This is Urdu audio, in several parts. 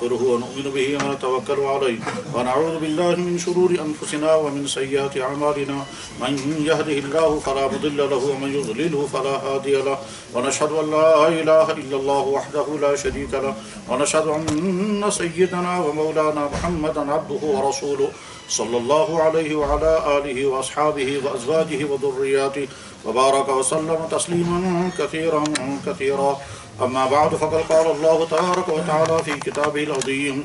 ونؤمن به ونتوكل عليه ونعوذ بالله من شرور أنفسنا ومن سيئات أعمالنا من يهده الله فلا مضل له ومن يضلله فلا هادي له ونشهد أن لا إله إلا الله وحده لا شريك له ونشهد أن سيدنا ومولانا محمدا عبده ورسوله صلى الله عليه وعلى آله وأصحابه وأزواجه وذرياته وبارك وسلم تسليما كثيرا كثيرا. أما بعد فقد قال الله تبارك وتعالى في كتابه العظيم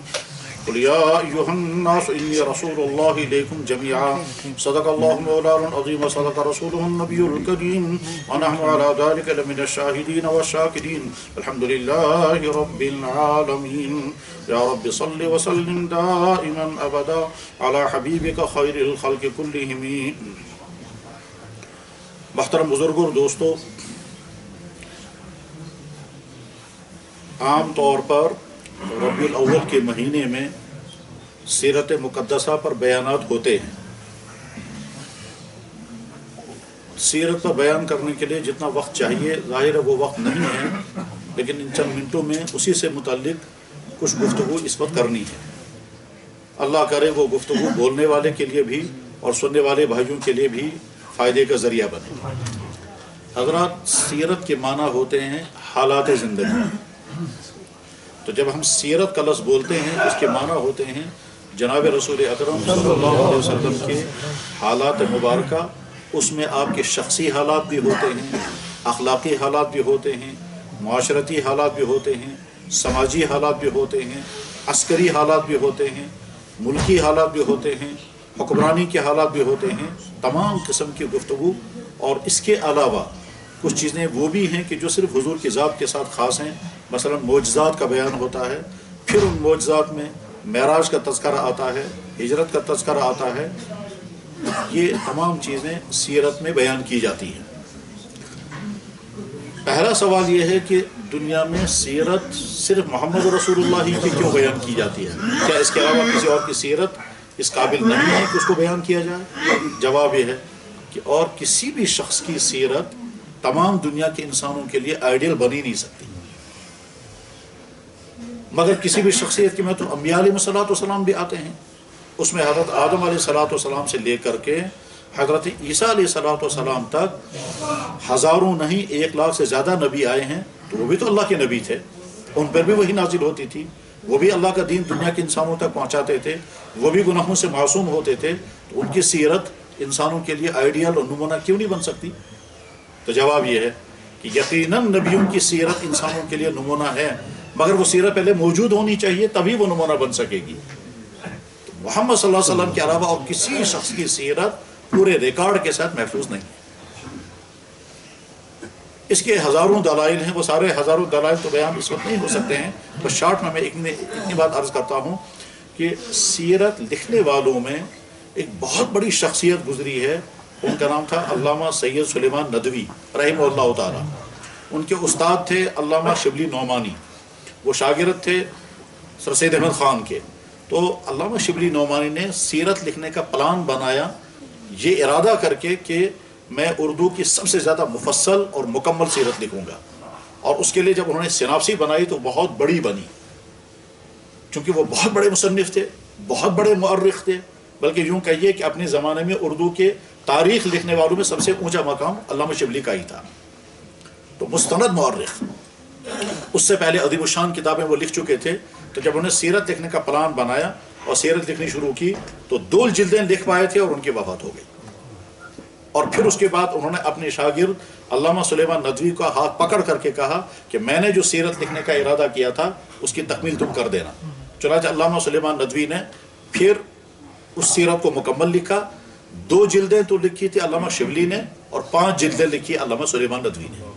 قل يا أيها الناس إني رسول الله إليكم جميعا صدق الله مولانا العظيم وصدق رسوله النبي الكريم ونحن على ذلك لمن الشاهدين والشاكرين الحمد لله رب العالمين. يا رب صل وسلم دائما أبدا على حبيبك خير الخلق كلهم. محترم بزرگوں اور دوستو، عام طور پر ربیع الاول کے مہینے میں سیرت مقدسہ پر بیانات ہوتے ہیں. سیرت پر بیان کرنے کے لیے جتنا وقت چاہیے ظاہر ہے وہ وقت نہیں ہے، لیکن ان چند منٹوں میں اسی سے متعلق کچھ گفتگو اس وقت کرنی ہے. اللہ کرے وہ گفتگو بولنے والے کے لیے بھی اور سننے والے بھائیوں کے لیے بھی فائدے کا ذریعہ بنے. حضرات، سیرت کے معنی ہوتے ہیں حالات زندگی. تو جب ہم سیرت کا لفظ بولتے ہیں اس کے معنی ہوتے ہیں جناب رسول اکرم صلی اللہ علیہ وسلم کے حالات مبارکہ. اس میں آپ کے شخصی حالات بھی ہوتے ہیں، اخلاقی حالات بھی ہوتے ہیں، معاشرتی حالات بھی ہوتے ہیں، سماجی حالات بھی ہوتے ہیں، عسکری حالات بھی ہوتے ہیں، ملکی حالات بھی ہوتے ہیں، حکمرانی کے حالات بھی ہوتے ہیں. تمام قسم کی گفتگو. اور اس کے علاوہ کچھ چیزیں وہ بھی ہیں کہ جو صرف حضور کی ذات کے ساتھ خاص ہیں. مثلا معجزات کا بیان ہوتا ہے، پھر ان معجزات میں معراج کا تذکرہ آتا ہے، ہجرت کا تذکرہ آتا ہے. یہ تمام چیزیں سیرت میں بیان کی جاتی ہیں. پہلا سوال یہ ہے کہ دنیا میں سیرت صرف محمد رسول اللہ ہی کی کیوں بیان کی جاتی ہے؟ کیا اس کے علاوہ کسی اور کی سیرت اس قابل نہیں ہے کہ اس کو بیان کیا جائے؟ جواب یہ ہے کہ اور کسی بھی شخص کی سیرت تمام دنیا کے انسانوں کے لیے آئیڈیل بن ہی نہیں سکتی. مگر کسی بھی شخصیت کے میں تو انبیاء علیہ الصلوۃ والسلام بھی آتے ہیں. اس میں حضرت آدم علیہ الصلوۃ والسلام سے لے کر کے حضرت عیسیٰ علیہ الصلوۃ والسلام تک ہزاروں نہیں 1,00,000 سے زیادہ نبی آئے ہیں. تو وہ بھی تو اللہ کے نبی تھے، ان پر بھی وہی نازل ہوتی تھی، وہ بھی اللہ کا دین دنیا کے انسانوں تک پہنچاتے تھے، وہ بھی گناہوں سے معصوم ہوتے تھے. تو ان کی سیرت انسانوں کے لیے آئیڈیل اور نمونہ کیوں نہیں بن سکتی؟ تو جواب یہ ہے کہ یقیناً نبیوں کی سیرت انسانوں کے لیے نمونہ ہے، مگر وہ سیرت پہلے موجود ہونی چاہیے تبھی وہ نمونہ بن سکے گی. تو محمد صلی اللہ علیہ وسلم کے علاوہ اور کسی شخص کی سیرت پورے ریکارڈ کے ساتھ محفوظ نہیں. اس کے ہزاروں دلائل ہیں، وہ سارے ہزاروں دلائل تو بیان اس وقت نہیں ہو سکتے ہیں. تو شارٹ میں اتنی بات عرض کرتا ہوں کہ سیرت لکھنے والوں میں ایک بہت بڑی شخصیت گزری ہے. ان کا نام تھا علامہ سید سلیمان ندوی رحمہ اللہ تعالی. ان کے استاد تھے علامہ شبلی نعمانی، وہ شاگرد تھے سر سید احمد خان کے. تو علامہ شبلی نعمانی نے سیرت لکھنے کا پلان بنایا یہ ارادہ کر کے کہ میں اردو کی سب سے زیادہ مفصل اور مکمل سیرت لکھوں گا. اور اس کے لیے جب انہوں نے سیناپسی بنائی تو بہت بڑی بنی، چونکہ وہ بہت بڑے مصنف تھے، بہت بڑے مؤرخ تھے. بلکہ یوں کہیے کہ اپنے زمانے میں اردو کے تاریخ لکھنے والوں میں سب سے اونچا مقام علامہ شبلی کا ہی تھا. تو مستند مؤرخ. اس سے پہلے ادیب الشان کتابیں وہ لکھ چکے تھے. تو جب انہوں نے سیرت لکھنے کا پلان بنایا اور سیرت لکھنی شروع کی تو 2 جلدیں لکھ پائے تھے اور ان کی وفات ہو گئی. اور پھر اس کے بعد انہوں نے اپنے شاگرد علامہ سلیمان ندوی کا ہاتھ پکڑ کر کے کہا کہ میں نے جو سیرت لکھنے کا ارادہ کیا تھا اس کی تکمیل تم کر دینا. چنانچہ علامہ سلیمان ندوی نے پھر اس سیرت کو مکمل لکھا. 2 جلدیں تو لکھی تھی علامہ شبلی نے اور 5 جلدیں لکھی علامہ سلیمان ندوی نے.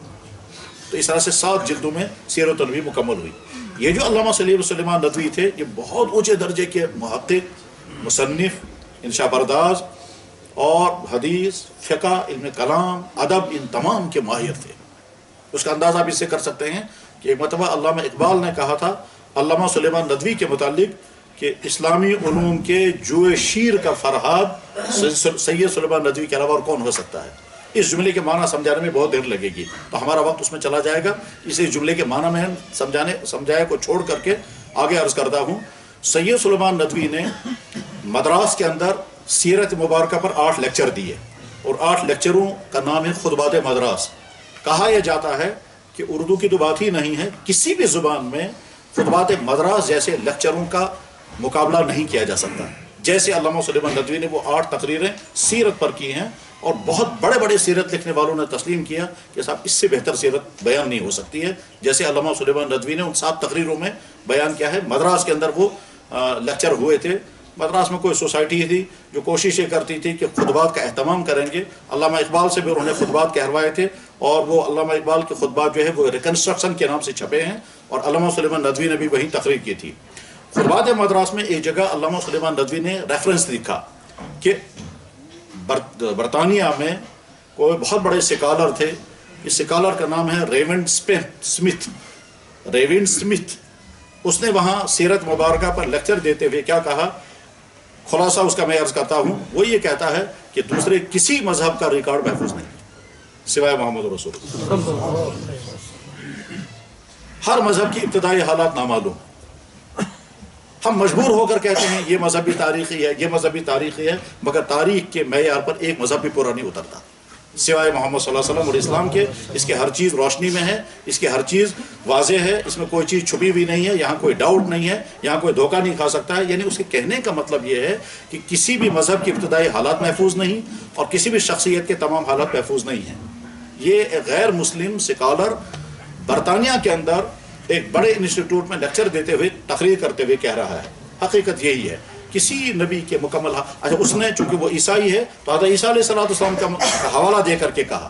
تو اس طرح سے 7 جلدوں میں سیرت النبی مکمل ہوئی. یہ جو علامہ سلیمان ندوی تھے یہ بہت اونچے درجے کے محقق، مصنف، انشاء پرداز اور حدیث، فقہ، علم کلام، ادب، ان تمام کے ماہر تھے. اس کا اندازہ آپ اس سے کر سکتے ہیں کہ ایک مرتبہ علامہ اقبال نے کہا تھا علامہ سلیمان ندوی کے متعلق کہ اسلامی علوم کے جوئے شیر کا فرہاد سید سلیمان ندوی کے علاوہ اور کون ہو سکتا ہے. اس جملے کے معنی سمجھانے میں بہت دیر لگے گی تو ہمارا وقت اس میں چلا جائے گا. اس جملے کے معنی میں سمجھانے کو چھوڑ کر کے آگے عرض کرتا ہوں، سید سلیمان ندوی نے مدراس کے اندر سیرت مبارکہ پر 8 لیکچر دیے، اور 8 لیکچروں کا نام ہے خطبات مدراس۔ کہا یہ جاتا ہے کہ اردو کی تو بات ہی نہیں ہے، کسی بھی زبان میں خطبات مدراس جیسے لیکچروں کا مقابلہ نہیں کیا جا سکتا۔ جیسے علامہ سلیمان ندوی نے وہ 8 تقریریں سیرت پر کی ہیں، اور بہت بڑے بڑے سیرت لکھنے والوں نے تسلیم کیا کہ صاحب اس سے بہتر سیرت بیان نہیں ہو سکتی ہے، جیسے علامہ سلیمان ندوی نے ان 7 تقریروں میں بیان کیا ہے۔ مدراس کے اندر وہ لیکچر ہوئے تھے۔ مدراس میں کوئی سوسائٹی تھی جو کوشش یہ کرتی تھی کہ خطبات کا اہتمام کریں گے۔ علامہ اقبال سے بھی انہوں نے خطبات کہلوائے تھے، اور وہ علامہ اقبال کے خطبات جو ہے وہ ریکنسٹرکشن کے نام سے چھپے ہیں، اور علامہ سلیمان ندوی نے بھی وہی تقریر کی تھی۔ خطبات مدراس میں ایک جگہ علامہ سلیمان ندوی نے ریفرنس لکھا کہ برطانیہ میں کوئی بہت بڑے سکالر تھے، اس سکالر کا نام ہے ریونڈ سمتھ۔ ریونڈ سمتھ اس نے وہاں سیرت مبارکہ پر لیکچر دیتے ہوئے کیا کہا، خلاصہ اس کا میں عرض کرتا ہوں، وہ یہ کہتا ہے کہ دوسرے کسی مذہب کا ریکارڈ محفوظ نہیں سوائے محمد رسول اللہ۔ ہر مذہب کی ابتدائی حالات نامعلوم، ہم مجبور ہو کر کہتے ہیں یہ مذہبی تاریخی ہے، یہ مذہبی تاریخی ہے، مگر تاریخ کے معیار پر ایک مذہب بھی پورا نہیں اترتا سوائے محمد صلی اللہ علیہ وسلم اور اسلام کے۔ اس کے ہر چیز روشنی میں ہے، اس کی ہر چیز واضح ہے، اس میں کوئی چیز چھپی ہوئی نہیں ہے، یہاں کوئی ڈاؤٹ نہیں ہے، یہاں کوئی دھوکہ نہیں کھا سکتا ہے۔ یعنی اس کے کہنے کا مطلب یہ ہے کہ کسی بھی مذہب کی ابتدائی حالات محفوظ نہیں، اور کسی بھی شخصیت کے تمام حالات محفوظ نہیں ہیں۔ یہ ایک غیر مسلم سکالر برطانیہ کے اندر ایک بڑے انسٹیٹیوٹ میں لیکچر دیتے ہوئے تقریر کرتے ہوئے کہہ رہا ہے۔ حقیقت یہی ہے، کسی نبی کے مکمل اچھا اس نے چونکہ وہ عیسائی ہے تو حضرت عیسیٰ علیہ السلام کا حوالہ دے کر کے کہا،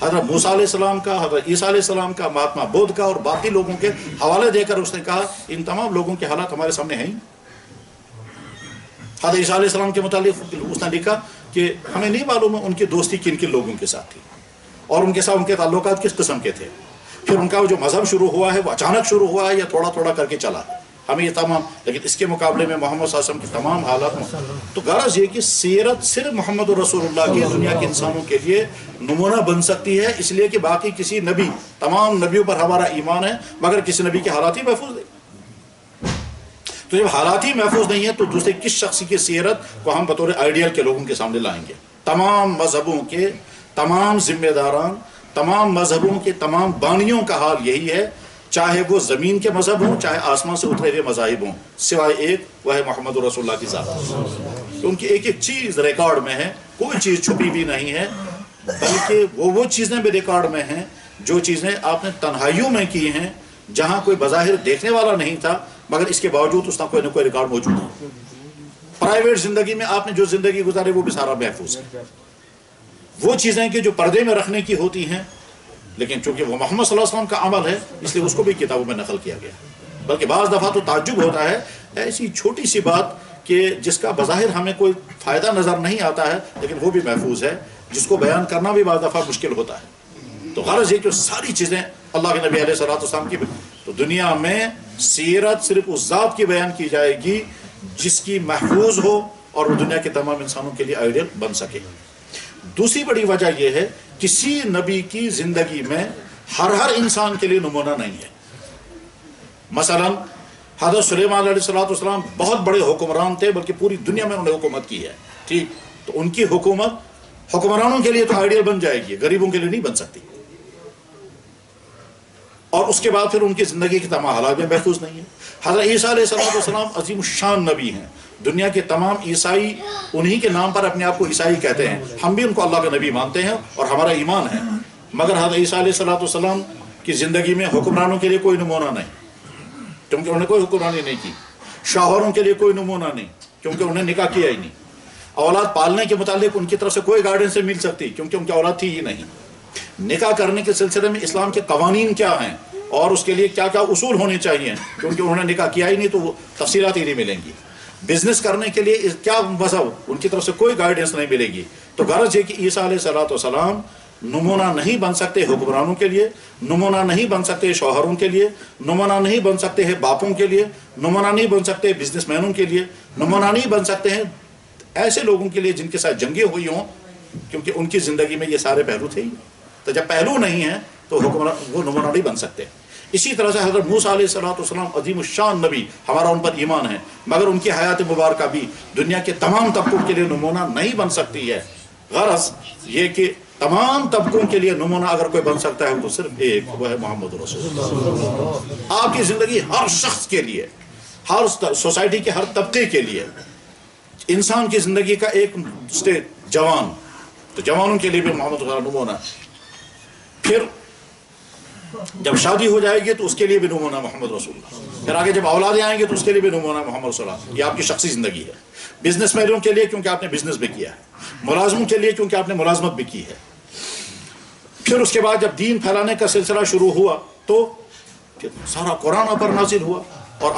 حضرت موسیٰ علیہ السلام کا، حضرت عیسیٰ علیہ السلام کا، مہاتما بدھ کا اور باقی لوگوں کے حوالے دے کر اس نے کہا ان تمام لوگوں کے حالات ہمارے سامنے ہیں۔ حضرت عیسیٰ علیہ السلام کے متعلق اس نے لکھا کہ ہمیں نہیں معلوم ہے ان کی دوستی کن کن لوگوں کے ساتھ تھی، اور ان کے ساتھ ان کے تعلقات کس قسم کے تھے، پھر ان کا جو مذہب شروع ہوا ہے وہ اچانک شروع ہوا ہے یا تھوڑا تھوڑا کر کے چلا، ہمیں یہ تمام، لیکن اس کے مقابلے میں محمد صلی اللہ علیہ وسلم کی تمام حالات۔ تو غرض یہ کہ سیرت صرف محمد رسول اللہ کی دنیا کے انسانوں کے لیے نمونہ بن سکتی ہے، اس لیے کہ باقی کسی نبی، تمام نبیوں پر ہمارا ایمان ہے، مگر کسی نبی کے حالات ہی محفوظ نہیں۔ تو جب حالات ہی محفوظ نہیں ہے تو دوسرے کس شخص کی سیرت کو ہم بطور آئیڈیل کے لوگوں کے سامنے لائیں گے؟ تمام مذہبوں کے تمام ذمہ داران، تمام مذہبوں کے تمام بانیوں کا حال یہی ہے، چاہے وہ زمین کے مذہب ہوں چاہے آسمان سے اترے ہوئے مذاہب ہوں، سوائے ایک، وہ ہے محمد رسول اللہ کی ذات۔ ان کی ایک ایک چیز ریکارڈ میں ہے، کوئی چیز چھپی بھی نہیں ہے، بلکہ وہ چیزیں بھی ریکارڈ میں ہیں جو چیزیں آپ نے تنہائیوں میں کی ہیں، جہاں کوئی بظاہر دیکھنے والا نہیں تھا، مگر اس کے باوجود اس کا کوئی نہ کوئی ریکارڈ موجود ہے۔ پرائیویٹ زندگی میں آپ نے جو زندگی گزاری وہ بھی سارا محفوظ ہے۔ وہ چیزیں کہ جو پردے میں رکھنے کی ہوتی ہیں، لیکن چونکہ وہ محمد صلی اللہ علیہ وسلم کا عمل ہے اس لیے اس کو بھی کتابوں میں نقل کیا گیا۔ بلکہ بعض دفعہ تو تعجب ہوتا ہے ایسی چھوٹی سی بات کہ جس کا بظاہر ہمیں کوئی فائدہ نظر نہیں آتا ہے لیکن وہ بھی محفوظ ہے، جس کو بیان کرنا بھی بعض دفعہ مشکل ہوتا ہے۔ تو غرض یہ کہ ساری چیزیں اللہ کے نبی علیہ الصلوۃ والسلام کی، تو دنیا میں سیرت صرف اس ذات کی بیان کی جائے گی جس کی محفوظ ہو اور وہ دنیا کے تمام انسانوں کے لیے آئیڈیل بن سکے۔ دوسری بڑی وجہ یہ ہے کسی نبی کی زندگی میں ہر انسان کے لیے نمونہ نہیں ہے۔ مثلا حضرت سلیمان علیہ الصلوۃ والسلام بہت بڑے حکمران تھے، بلکہ پوری دنیا میں انہوں نے حکومت کی ہے، ٹھیک، تو ان کی حکومت حکمرانوں کے لیے تو آئیڈیل بن جائے گی، غریبوں کے لیے نہیں بن سکتی، اور اس کے بعد پھر ان کی زندگی کے تمام حالات میں محفوظ نہیں ہے۔ حضرت عیسیٰ علیہ السلام عظیم الشان نبی ہیں، دنیا کے تمام عیسائی انہی کے نام پر اپنے آپ کو عیسائی کہتے ہیں، ہم بھی ان کو اللہ کا نبی مانتے ہیں اور ہمارا ایمان ہے، مگر حضرت عیسیٰ علیہ السلام کی زندگی میں حکمرانوں کے لیے کوئی نمونہ نہیں، کیونکہ انہوں نے کوئی حکمرانی نہیں کی، شوہروں کے لیے کوئی نمونہ نہیں کیونکہ انہیں نکاح کیا ہی نہیں، اولاد پالنے کے متعلق ان کی طرف سے کوئی گائیڈنس سے مل سکتی کیونکہ ان کی اولاد تھی ہی نہیں، نکاح کرنے کے سلسلے میں اسلام کے قوانین کیا ہیں اور اس کے لیے کیا کیا اصول ہونے چاہیے کیونکہ انہوں نے نکاح کیا ہی نہیں تو وہ تفصیلات ہی نہیں ملیں گی، بزنس کرنے کے لیے کیا مذہب ان کی طرف سے کوئی گائیڈنس نہیں ملے گی۔ تو غرض یہ کہ عیسیٰ علیہ السلام نمونہ نہیں بن سکتے حکمرانوں کے لیے، نمونہ نہیں بن سکتے شوہروں کے لیے، نمونہ نہیں بن سکتے ہیں باپوں کے لیے، نمونہ نہیں بن سکتے بزنس مینوں کے لیے، نمونہ نہیں بن سکتے ہیں ایسے لوگوں کے لیے جن کے ساتھ جنگیں ہوئی ہوں، کیونکہ ان کی زندگی میں یہ سارے پہلو تھے ہی، تو جب پہلو نہیں ہیں تو حکمران وہ نمونہ نہیں بن سکتے۔ اسی طرح سے حضرت موسیٰ علیہ السلام عظیم الشان نبی، ہمارا ان پر ایمان ہے، مگر ان کی حیات مبارکہ بھی دنیا کے تمام طبقوں کے لیے نمونہ نہیں بن سکتی ہے۔ غرض یہ کہ تمام طبقوں کے لیے نمونہ اگر کوئی بن سکتا ہے تو صرف ایک، وہ ہے محمد رسول اللہ۔ آپ کی زندگی ہر شخص کے لیے، ہر سوسائٹی کے ہر طبقے کے لیے، انسان کی زندگی کا ایک اسٹیج جوان، تو جوانوں کے لیے بھی محمد رسول اللہ نمونہ، پھر جب شادی ہو جائے گی تو اس کے لیے بھی نمونہ محمد رسول اللہ، پھر آگے جب اولادیں آئیں گے تو اس کے لیے بھی نمونہ محمد رسول اللہ۔ یہ آپ کی شخصی زندگی ہے۔ بزنس مینوں کے لیے کیونکہ آپ نے بزنس بھی کیا ہے، ملازموں کے لیے کیونکہ آپ نے ملازمت بھی کی ہے۔ پھر اس کے بعد جب دین پھیلانے کا سلسلہ شروع ہوا تو پھر سارا قرآن آپ پر نازل ہوا، اور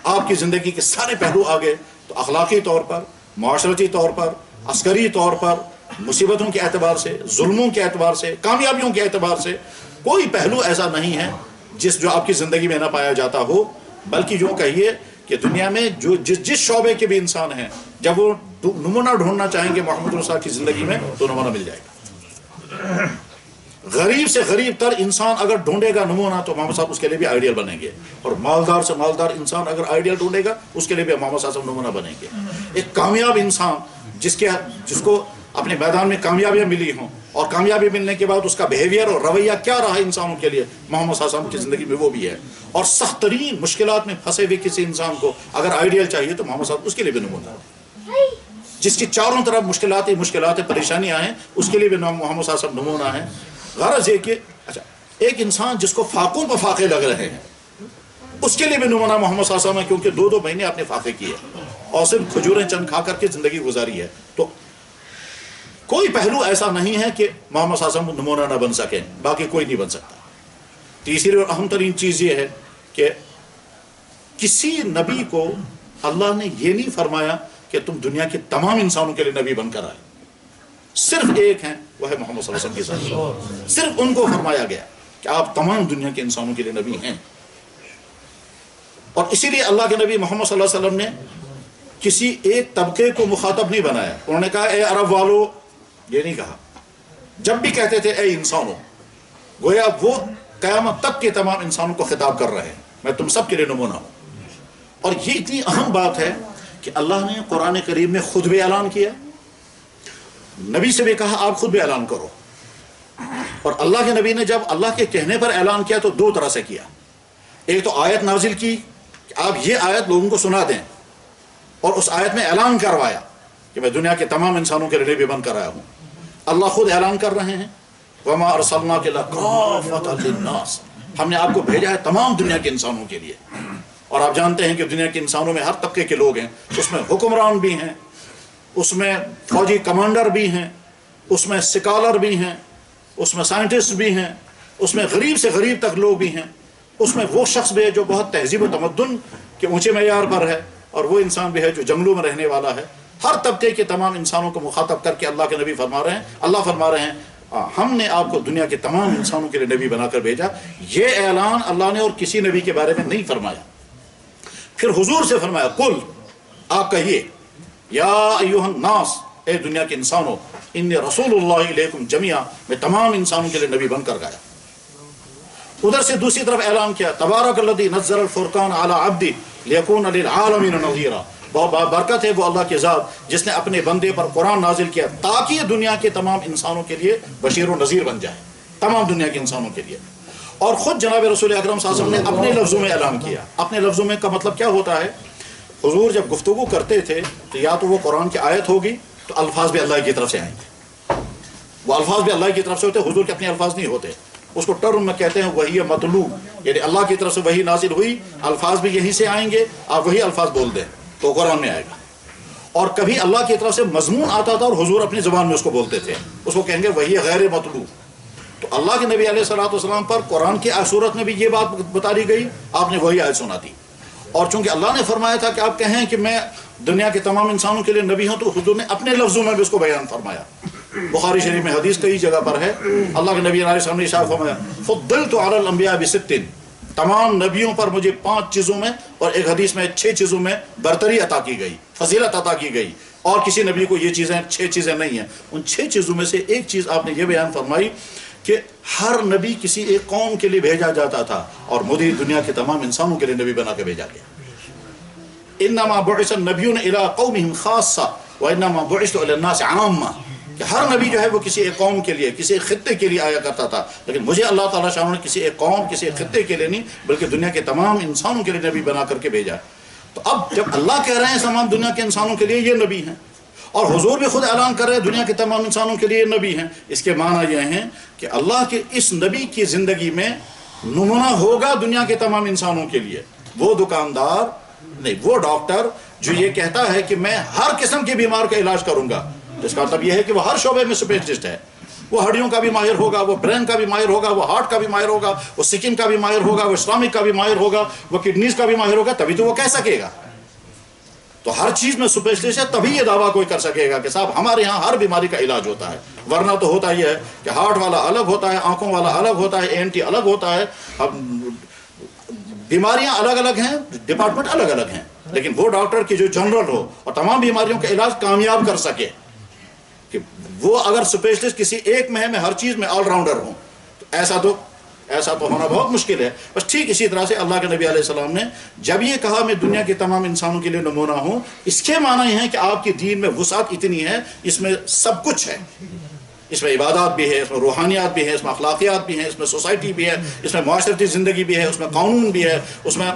آپ کی زندگی کے سارے پہلو آگے، تو اخلاقی طور پر، معاشرتی طور پر، عسکری طور پر، مصیبتوں کے اعتبار سے، ظلموں کے اعتبار سے، کامیابیوں کے اعتبار سے کوئی پہلو ایسا نہیں ہے جو آپ کی زندگی میں نہ پایا جاتا ہو، بلکہ جو کہیے کہ دنیا میں جو جس شعبے کے بھی انسان ہیں، جب وہ نمونہ ڈھونڈنا چاہیں گے محمد رسول اللہ کی زندگی میں تو نمونہ مل جائے گا۔ غریب سے غریب تر انسان اگر ڈھونڈے گا نمونہ تو محمد صاحب اس کے لیے بھی آئیڈیل بنیں گے، اور مالدار سے مالدار انسان اگر آئیڈیل ڈھونڈے گا اس کے لیے بھی محمد صاحب نمونہ بنیں گے۔ ایک کامیاب انسان جس کو اپنے میدان میں کامیابیاں ملی ہوں، اور کامیابی ملنے کے بعد اس کا بیہیویئر اور رویہ کیا رہا انسانوں کے لیے، محمد صلی اللہ علیہ وسلم کی زندگی میں وہ بھی ہے۔ اور سخت ترین مشکلات میں پھنسے ہوئے کسی انسان کو اگر آئیڈیل چاہیے تو محمد صاحب اس کے لیے بھی نمونہ ہے۔ جس کی چاروں طرف مشکلات پریشانیاں ہیں اس کے لیے بھی محمد صلی اللہ علیہ وسلم نمونہ ہے۔ غرض یہ کہ اچھا ایک انسان جس کو فاقوں پہ فاقے لگ رہے ہیں اس کے لیے بھی نمونہ محمد صلی اللہ علیہ وسلم ہے، کیونکہ 2 مہینے آپ نے فاقے کیے اور صرف کھجوریں چند کھا کر کے زندگی گزاری ہے۔ تو کوئی پہلو ایسا نہیں ہے کہ محمد صلی اللہ علیہ وسلم نمونہ نہ بن سکیں، باقی کوئی نہیں بن سکتا۔ تیسری اور اہم ترین چیز یہ ہے کہ کسی نبی کو اللہ نے یہ نہیں فرمایا کہ تم دنیا کے تمام انسانوں کے لیے نبی بن کر آئے، صرف ایک ہیں، وہ ہے محمد صلی اللہ علیہ وسلم کے ساتھ، صرف ان کو فرمایا گیا کہ آپ تمام دنیا کے انسانوں کے لیے نبی ہیں۔ اور اسی لیے اللہ کے نبی محمد صلی اللہ علیہ وسلم نے کسی ایک طبقے کو مخاطب نہیں بنایا۔ انہوں نے کہا اے عرب والو، یہ نہیں کہا۔ جب بھی کہتے تھے اے انسانوں، گویا وہ قیامت تک کے تمام انسانوں کو خطاب کر رہے ہیں، میں تم سب کے لیے نمونہ ہوں۔ اور یہ اتنی اہم بات ہے کہ اللہ نے قرآن کریم میں خود بھی اعلان کیا، نبی سے بھی کہا آپ خود بھی اعلان کرو، اور اللہ کے نبی نے جب اللہ کے کہنے پر اعلان کیا تو 2 طرح سے کیا۔ ایک تو آیت نازل کی کہ آپ یہ آیت لوگوں کو سنا دیں، اور اس آیت میں اعلان کروایا کہ میں دنیا کے تمام انسانوں کے لیے نبی بن کر آیا ہوں۔ اللہ خود اعلان کر رہے ہیں وَمَا أَرْسَلْنَاكَ إِلَّا كَافَّةً لِلنَّاسِ، ہم نے آپ کو بھیجا ہے تمام دنیا کے انسانوں کے لیے۔ اور آپ جانتے ہیں کہ دنیا کے انسانوں میں ہر طبقے کے لوگ ہیں، اس میں حکمران بھی ہیں، اس میں فوجی کمانڈر بھی ہیں، اس میں سکالر بھی ہیں، اس میں سائنٹسٹ بھی ہیں، اس میں غریب سے غریب تک لوگ بھی ہیں، اس میں وہ شخص بھی ہے جو بہت تہذیب و تمدن کے اونچے معیار پر ہے، اور وہ انسان بھی ہے جو جنگلوں میں رہنے والا ہے۔ ہر طبقے کے تمام انسانوں کو مخاطب کر کے اللہ کے نبی فرما رہے ہیں، اللہ فرما رہے ہیں ہم نے آپ کو دنیا کے تمام انسانوں کے لیے نبی بنا کر بھیجا۔ یہ اعلان اللہ نے اور کسی نبی کے بارے میں نہیں فرمایا۔ پھر حضور سے فرمایا قل، آپ کہیے یا ایھا الناس، اے دنیا کے انسانوں، انی رسول اللہ الیکم جمیعا، میں تمام انسانوں کے لیے نبی بن کر گیا۔ ادھر سے دوسری طرف اعلان کیا تبارک الذی نزل الفرقان علی عبدہ لیکون للعالمین نذیرا، بہت برکت ہے وہ اللہ کی ذات جس نے اپنے بندے پر قرآن نازل کیا تاکہ یہ دنیا کے تمام انسانوں کے لیے بشیر و نذیر بن جائے، تمام دنیا کے انسانوں کے لیے۔ اور خود جناب رسول اکرم صلی اللہ علیہ وسلم نے اپنے لفظوں میں اعلان کیا۔ اپنے لفظوں میں کا مطلب کیا ہوتا ہے؟ حضور جب گفتگو کرتے تھے تو یا تو وہ قرآن کی آیت ہوگی تو الفاظ بھی اللہ کی طرف سے آئیں گے، وہ الفاظ بھی اللہ کی طرف سے ہوتے، حضور کے اپنے الفاظ نہیں ہوتے۔ اس کو ٹرم میں کہتے ہیں وحی مطلوع، یعنی اللہ کی طرف سے وحی نازل ہوئی، الفاظ بھی یہیں سے آئیں گے، آپ وہی الفاظ بول دیں تو قرآن میں آئے گا۔ اور کبھی اللہ کی طرف سے مضمون آتا تھا اور حضور اپنی زبان میں اس کو بولتے تھے، اس کو کہیں گے وحی غیر مطلوع۔ تو اللہ کے نبی علیہ الصلوۃ والسلام پر قرآن کی صورت میں بھی یہ بات بتا دی گئی، آپ نے وہی آیت سنا دی۔ اور چونکہ اللہ نے فرمایا تھا کہ آپ کہیں کہ میں دنیا کے تمام انسانوں کے لیے نبی ہوں، تو حضور نے اپنے لفظوں میں بھی اس کو بیان فرمایا۔ بخاری شریف میں حدیث کئی جگہ پر ہے، اللہ کے نبی علیہ السلام نے ارشاد فرمایا فضلت علی الانبیاء بست، تمام نبیوں پر مجھے 5 چیزوں میں، اور ایک حدیث میں 6 چیزوں میں برتری عطا کی گئی، فضیلت عطا کی گئی، اور کسی نبی کو یہ چیزیں 6 چیزیں نہیں ہیں۔ ان 6 چیزوں میں سے ایک چیز آپ نے یہ بیان فرمائی کہ ہر نبی کسی ایک قوم کے لیے بھیجا جاتا تھا اور مجھے دنیا کے تمام انسانوں کے لیے نبی بنا کے بھیجا گیا. انما بعث النبیون الی قومہم خاصہ وانما بعثت الی الناس عامہ، کہ ہر نبی جو ہے وہ کسی ایک قوم کے لیے، کسی ایک خطے کے لیے آیا کرتا تھا، لیکن مجھے اللہ تعالیٰ شاہ نے کسی ایک قوم، کسی ایک خطے کے لیے نہیں بلکہ دنیا کے تمام انسانوں کے لیے نبی بنا کر کے بھیجا. تو اب جب اللہ کہہ رہے ہیں تمام دنیا کے انسانوں کے لیے یہ نبی ہیں، اور حضور بھی خود اعلان کر رہے ہیں دنیا کے تمام انسانوں کے لیے نبی ہیں، اس کے معنی یہ ہیں کہ اللہ کے اس نبی کی زندگی میں نمونہ ہوگا دنیا کے تمام انسانوں کے لیے. وہ دکاندار نہیں، وہ ڈاکٹر جو یہ کہتا ہے کہ میں ہر قسم کے بیمار کا علاج کروں گا، جس کا مطلب یہ ہے کہ وہ ہر شعبے میں اسپیشلسٹ ہے. وہ ہڈیوں کا بھی ماہر ہوگا، وہ برین کا بھی ماہر ہوگا، وہ ہارٹ کا بھی ماہر ہوگا، وہ سکن کا بھی ماہر ہوگا، وہ اسلامک کا بھی ماہر ہوگا، وہ کڈنیز کا بھی ماہر ہوگا، تبھی تو وہ کہہ سکے گا. تو ہر چیز میں اسپیشلسٹ ہے، تبھی یہ دعویٰ کوئی کر سکے گا کہ صاحب ہمارے یہاں ہر بیماری کا علاج ہوتا ہے. ورنہ تو ہوتا یہ ہے کہ ہارٹ والا الگ ہوتا ہے، آنکھوں والا الگ ہوتا ہے، ENT الگ ہوتا ہے. اب بیماریاں الگ الگ ہیں، ڈپارٹمنٹ الگ الگ ہیں، لیکن وہ ڈاکٹر کی جو جنرل ہو اور تمام بیماریوں کا علاج کامیاب کر سکے، کہ وہ اگر اسپیشلسٹ کسی ایک میں ہر چیز میں آل راؤنڈر ہوں، تو ایسا تو ہونا بہت مشکل ہے. بس ٹھیک اسی طرح سے اللہ کے نبی علیہ السلام نے جب یہ کہا میں دنیا کے تمام انسانوں کے لیے نمونہ ہوں، اس کے معنی یہ ہے کہ آپ کی دین میں وسعت اتنی ہے، اس میں سب کچھ ہے. اس میں عبادات بھی ہے، اس میں روحانیات بھی ہے، اس میں اخلاقیات بھی ہیں، اس میں سوسائٹی بھی ہے، اس میں معاشرتی زندگی بھی ہے، اس میں قانون بھی ہے، اس میں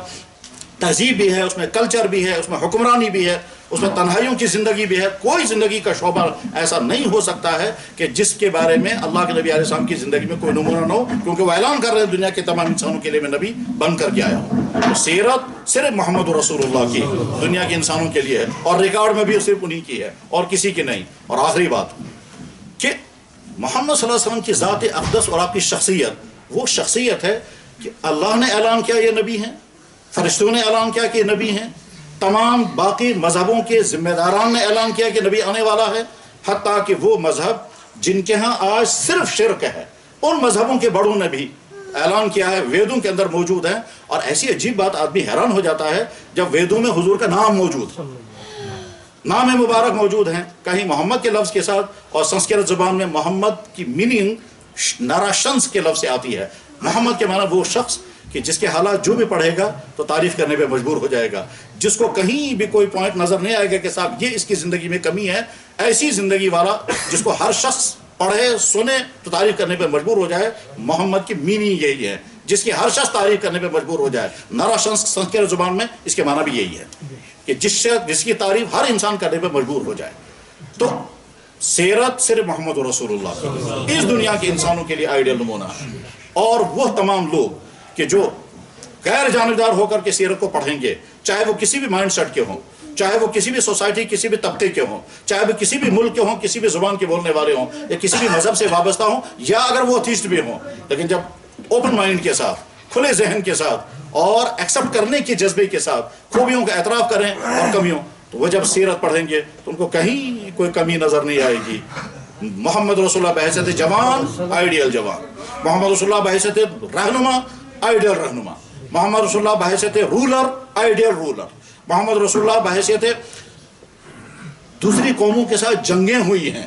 تہذیب بھی ہے، اس میں کلچر بھی ہے، اس میں حکمرانی بھی ہے، اس میں تنہائیوں کی زندگی بھی ہے. کوئی زندگی کا شعبہ ایسا نہیں ہو سکتا ہے کہ جس کے بارے میں اللہ کے نبی علیہ السلام کی زندگی میں کوئی نمونہ نہ ہو، کیونکہ وہ اعلان کر رہے ہیں دنیا کے تمام انسانوں کے لیے میں نبی بن کر کے آیا ہوں. تو سیرت صرف محمد رسول اللہ کی دنیا کے انسانوں کے لیے ہے، اور ریکارڈ میں بھی صرف انہی کی ہے اور کسی کی نہیں. اور آخری بات کہ محمد صلی اللہ علیہ وسلم کی ذات اقدس اور آپ کی شخصیت، وہ شخصیت ہے کہ اللہ نے اعلان کیا یہ نبی ہیں، فرشتوں نے اعلان کیا کہ نبی ہیں، تمام باقی مذہبوں کے ذمہ داران نے اعلان کیا کہ نبی آنے والا ہے، حتیٰ کہ وہ مذہب جن کے ہاں آج صرف شرک ہے ان مذہبوں کے بڑوں نے بھی اعلان کیا ہے، ویدوں کے اندر موجود ہیں. اور ایسی عجیب بات آدمی حیران ہو جاتا ہے جب ویدوں میں حضور کا نام موجود ہے، نام مبارک موجود ہیں، کہیں محمد کے لفظ کے ساتھ، اور سنسکرت زبان میں محمد کی میننگ ناراشنس کے لفظ سے آتی ہے. محمد کے معنی وہ شخص کہ جس کے حالات جو بھی پڑھے گا تو تعریف کرنے پہ مجبور ہو جائے گا، جس کو کہیں بھی کوئی پوائنٹ نظر نہیں آئے گا کہ صاحب یہ اس کی زندگی میں کمی ہے، ایسی زندگی والا جس کو ہر شخص پڑھے سنے تو تعریف کرنے پہ مجبور ہو جائے. محمد کی میننگ یہی ہے، جس کی ہر شخص تعریف کرنے پہ مجبور ہو جائے. ناراشنس سنسکرت زبان میں اس کے معنی بھی یہی ہے کہ جس کی تعریف ہر انسان کرنے پہ مجبور ہو جائے. تو سیرت صرف محمد رسول اللہ کی اس دنیا کے انسانوں کے لیے آئیڈیل نمونہ ہے. اور وہ تمام لوگ کہ جو غیر جانبدار ہو کر کے سیرت کو پڑھیں گے، چاہے وہ کسی بھی مائنڈ سیٹ کے ہوں، چاہے وہ کسی بھی سوسائٹی، کسی بھی طبقے کے ہوں، چاہے وہ کسی بھی ملک کے ہوں، کسی بھی زبان کے بولنے والے ہوں، یا کسی بھی مذہب سے وابستہ ہوں، یا اگر وہ ایتھیسٹ بھی ہوں، لیکن جب اوپن مائنڈ کے ساتھ، کھلے ذہن کے ساتھ اور ایکسپٹ کرنے کے جذبے کے ساتھ خوبیوں کا اعتراف کریں اور کمیوں، تو وہ جب سیرت پڑھیں گے تو ان کو کہیں کوئی کمی نظر نہیں آئے گی. محمد رسول اللہ بحیثیت جوان آئیڈیل جوان، محمد رسول اللہ بحیثیت رہنما آئیڈیل رہنما، محمد رسول اللہ بحیثیت رولر آئیڈیل رولر، محمد رسول اللہ بحیثیت دوسری قوموں کے ساتھ جنگیں ہوئی ہیں.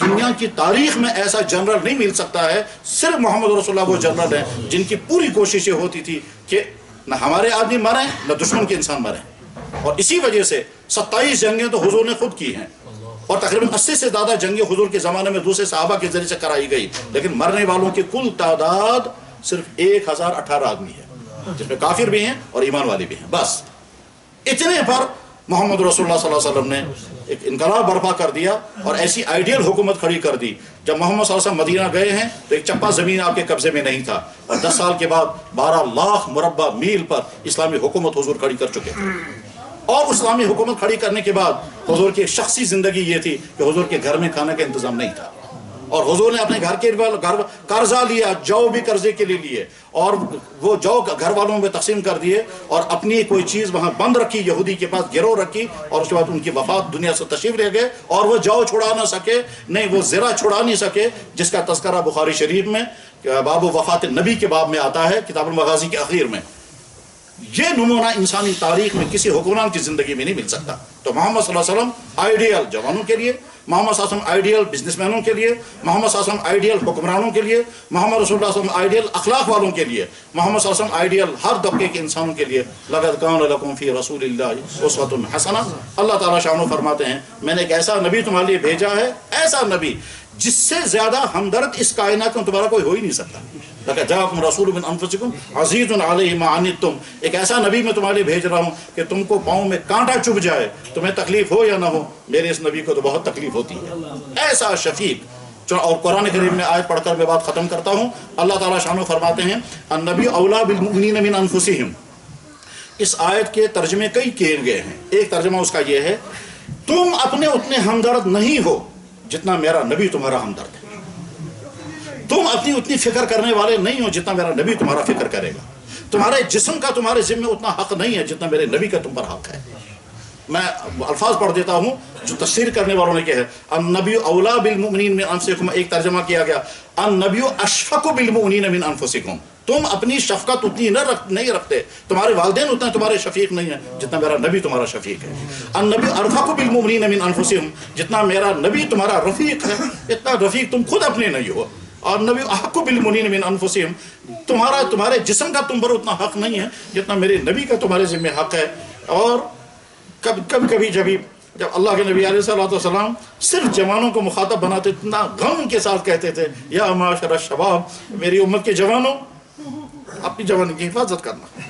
دنیا کی تاریخ میں ایسا جنرل نہیں مل سکتا ہے، صرف محمد رسول اللہ وہ جنرل ہیں جن کی پوری کوشش یہ ہوتی تھی کہ نہ ہمارے آدمی مریں نہ دشمن کے انسان مریں. اور اسی وجہ سے 27 جنگیں تو حضور نے خود کی ہیں، اور تقریباً 80 سے زیادہ جنگیں حضور کے زمانے میں دوسرے صحابہ کے ذریعے سے کرائی گئی، لیکن مرنے والوں کی کل تعداد صرف 1018 آدمی ہے، جس میں کافر بھی ہیں اور ایمان والے بھی ہیں. بس اتنے پر محمد رسول اللہ صلی اللہ علیہ وسلم نے ایک انقلاب برپا کر دیا اور ایسی آئیڈیل حکومت کھڑی کر دی. جب محمد صلی اللہ علیہ وسلم مدینہ گئے ہیں تو ایک چپا زمین آپ کے قبضے میں نہیں تھا، اور 10 سال کے بعد 12 لاکھ مربع میل پر اسلامی حکومت حضور کھڑی کر چکے تھے. اور اسلامی حکومت کھڑی کرنے کے بعد حضور کی شخصی زندگی یہ تھی کہ حضور کے گھر میں کھانے کا انتظام نہیں تھا، اور حضور نے اپنے گھر کے قرضہ لیا، جو بھی قرضے کے لیے لیے، اور وہ جو گھر والوں میں تقسیم کر دیے، اور اپنی کوئی چیز وہاں بند رکھی، یہودی کے پاس گروہ رکھی، اور اس کے بعد ان کی وفات دنیا سے تشریف لے گئے. اور وہ جو چھڑا نہ سکے، نہیں وہ زرہ چھڑا نہیں سکے، جس کا تذکرہ بخاری شریف میں باب وفات نبی کے باب میں آتا ہے، کتاب المغازی کے اخیر میں. یہ نمونہ انسانی تاریخ میں کسی حکمران کی زندگی میں نہیں مل سکتا. تو محمد صلی اللہ علیہ وسلم آئیڈیل جوانوں کے لیے، محمد صلی اللہ علیہ وسلم آئیڈیل بزنس مینوں کے لیے، محمد صلی اللہ علیہ وسلم آئیڈیل حکمرانوں کے لیے، محمد رسول اللہ صلی اللہ علیہ وسلم آئیڈیل اخلاق والوں کے لیے، محمد صلی اللہ علیہ وسلم آئیڈیل ہر طبقے کے انسانوں کے لیے۔ لقد کان لکم فی رسول اللہ اسوۃ حسنہ۔ اللہ تعالیٰ شانہ فرماتے ہیں میں نے ایک ایسا نبی تمہارے لیے بھیجا ہے، ایسا نبی جس سے زیادہ ہمدرد اس کائنات میں تمہارا کوئی ہو ہی نہیں سکتا۔ لقد جاءکم رسول من انفسکم عزیز علیہ ما عنتم، ایک ایسا نبی میں تمہارے لیے بھیج رہا ہوں کہ تم کو پاؤں میں کانٹا چبھ جائے، تمہیں تکلیف ہو یا نہ ہو، میرے اس نبی کو تو بہت تکلیف ہوتی ہے، ایسا شفیق۔ اور قرآن کریم میں آیت پڑھ کر میں بات ختم کرتا ہوں۔ اللہ تعالیٰ شانہ فرماتے ہیں النبی اولیٰ بالمؤمنین من انفسہم۔ اس آیت کے ترجمے کئی کیے گئے ہیں، ایک ترجمہ اس کا یہ ہے تم اپنے اتنے ہمدرد نہیں ہو جتنا میرا نبی تمہارا ہمدرد ہے، تم اپنی اتنی فکر کرنے والے نہیں ہو جتنا میرا نبی تمہارا فکر کرے گا، تمہارے جسم کا تمہارے ذمہ اتنا حق نہیں ہے جتنا میرے نبی کا تم پر حق ہے۔ میں الفاظ پڑھ دیتا ہوں جو تفسیر کرنے والوں نے کہا ہے النبی اولیٰ بالمؤمنین من انفسکم، ایک ترجمہ کیا گیا النبی اشفق بالمؤمنین من انفسکم، تم اپنی شفقت اتنی نہیں رکھتے، تمہارے والدین اتنا تمہارے شفیق نہیں ہیں جتنا میرا نبی تمہارا شفیق ہے۔ النبی ارفق بالمؤمنین من انفسہم، جتنا میرا نبی تمہارا رفیق ہے اتنا رفیق تم خود اپنے نہیں ہو۔ اور نبی احق بالمؤمنین من انفسہم، تمہارے جسم کا تم پر اتنا حق نہیں ہے جتنا میرے نبی کا تمہارے ذمہ حق ہے۔ اور کبھی جب اللہ کے نبی علیہ السلام صرف جوانوں کو مخاطب بناتے اتنا غم کے ساتھ کہتے تھے یا معاشر الشباب، میری امت کے جوانوں اپنی جوانی کی حفاظت کرنا،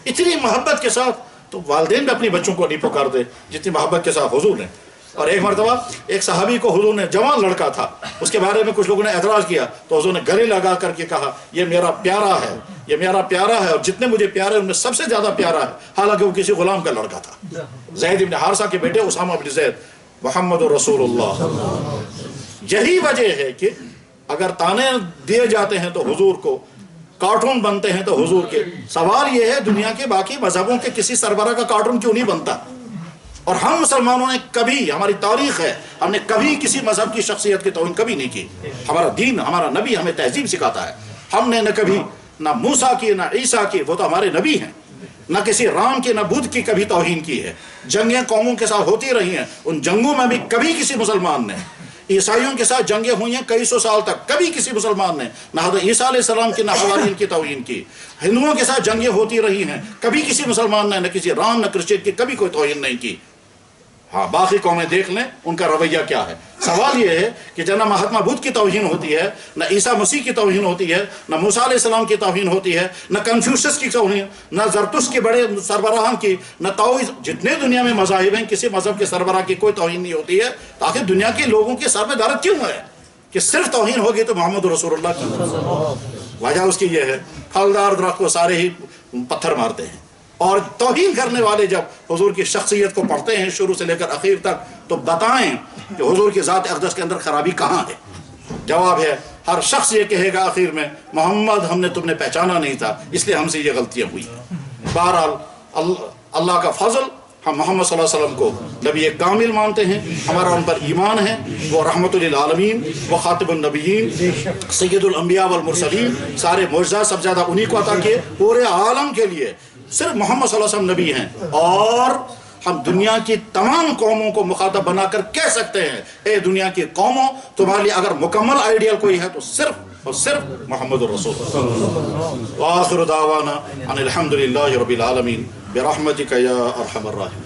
اتنی محبت کے ساتھ تو والدین بھی اپنی بچوں کو نہیں پکار دے جتنی محبت کے ساتھ حضور نے۔ اور ایک مرتبہ ایک صحابی کو حضور نے، جوان لڑکا تھا، اس کے بارے میں کچھ لوگوں نے اعتراض کیا تو حضور نے گلے لگا کر کے کہا یہ میرا پیارا ہے، یہ میرا پیارا ہے، اور جتنے مجھے پیارے ان میں سب سے زیادہ پیارا ہے، حالانکہ وہ کسی غلام کا لڑکا تھا۔ زید بن حارثہ کے بیٹے اسامہ بن زید، محمد رسول اللہ۔ یہی وجہ ہے کہ اگر تانے دیے جاتے ہیں تو حضور کو، کارٹون بنتے ہیں تو حضور کے، سوال یہ ہے دنیا کے باقی مذہبوں کے کسی سربراہ کا کارٹون کیوں نہیں بنتا؟ اور ہم مسلمانوں نے کبھی، ہماری تاریخ ہے، ہم نے کبھی کسی مذہب کی شخصیت کی توہین کبھی نہیں کی۔ ہمارا دین، ہمارا نبی ہمیں تہذیب سکھاتا ہے، ہم نے نہ کبھی نہ موسیٰ کی نہ عیسیٰ کی، وہ تو ہمارے نبی ہیں، نہ کسی رام کی نہ بدھ کی کبھی توہین کی ہے۔ جنگیں قوموں کے ساتھ ہوتی رہی ہیں، ان جنگوں میں بھی کبھی کسی مسلمان نے، عیسائیوں کے ساتھ جنگیں ہوئی ہیں کئی سو سال تک، کبھی کسی مسلمان نے نہ حضرت عیسیٰ علیہ السلام کی نہ حواریین کی توہین کی۔ ہندوؤں کے ساتھ جنگیں ہوتی رہی ہیں، کبھی کسی مسلمان نے نہ کسی رام نہ کرسچن کی کبھی کوئی توہین نہیں کی۔ ہاں باقی قومیں دیکھ لیں ان کا رویہ کیا ہے۔ سوال یہ ہے کہ جب نہ مہاتما بدھ کی توہین ہوتی ہے، نہ عیسیٰ مسیح کی توہین ہوتی ہے، نہ موسیٰ علیہ السلام کی توہین ہوتی ہے، نہ کنفیوشس کی توہین، نہ زرتشت کے بڑے سربراہان کی، نہ تاؤز، جتنے دنیا میں مذاہب ہیں کسی مذہب کے سربراہ کی کوئی توہین نہیں ہوتی ہے۔ تاکہ دنیا کے لوگوں کے سر میں درد کیوں ہے کہ صرف توہین ہوگی تو محمد رسول اللہ کی؟ وجہ اس کی یہ ہے پھلدار درخت کو سارے ہی پتھر مارتے ہیں، اور توہین کرنے والے جب حضور کی شخصیت کو پڑھتے ہیں شروع سے لے کر اخیر تک تو بتائیں کہ حضور کی ذات اقدس کے اندر خرابی کہاں ہے؟ جواب ہے ہر شخص یہ کہے گا آخر میں محمد ہم نے تم نے پہچانا نہیں تھا اس لیے ہم سے یہ غلطیاں ہوئی۔ بہرحال اللہ کا فضل، ہم محمد صلی اللہ علیہ وسلم کو نبی کامل مانتے ہیں، ہمارا ان پر ایمان ہے، وہ رحمت للعالمین، وہ خاتم النبیین، سید الانبیاء والمرسلین، سارے معجزات سب زیادہ انہی کو عطا کیے پورے عالم کے لیے، صرف محمد صلی اللہ علیہ وسلم نبی ہیں۔ اور ہم دنیا کی تمام قوموں کو مخاطب بنا کر کہہ سکتے ہیں اے دنیا کی قوموں، تمہارے لیے اگر مکمل آئیڈیل کوئی ہے تو صرف اور صرف محمد الرسول۔ وآخر دعوانا ان الحمد للہ رب العالمین برحمتک یا ارحم الراحمین۔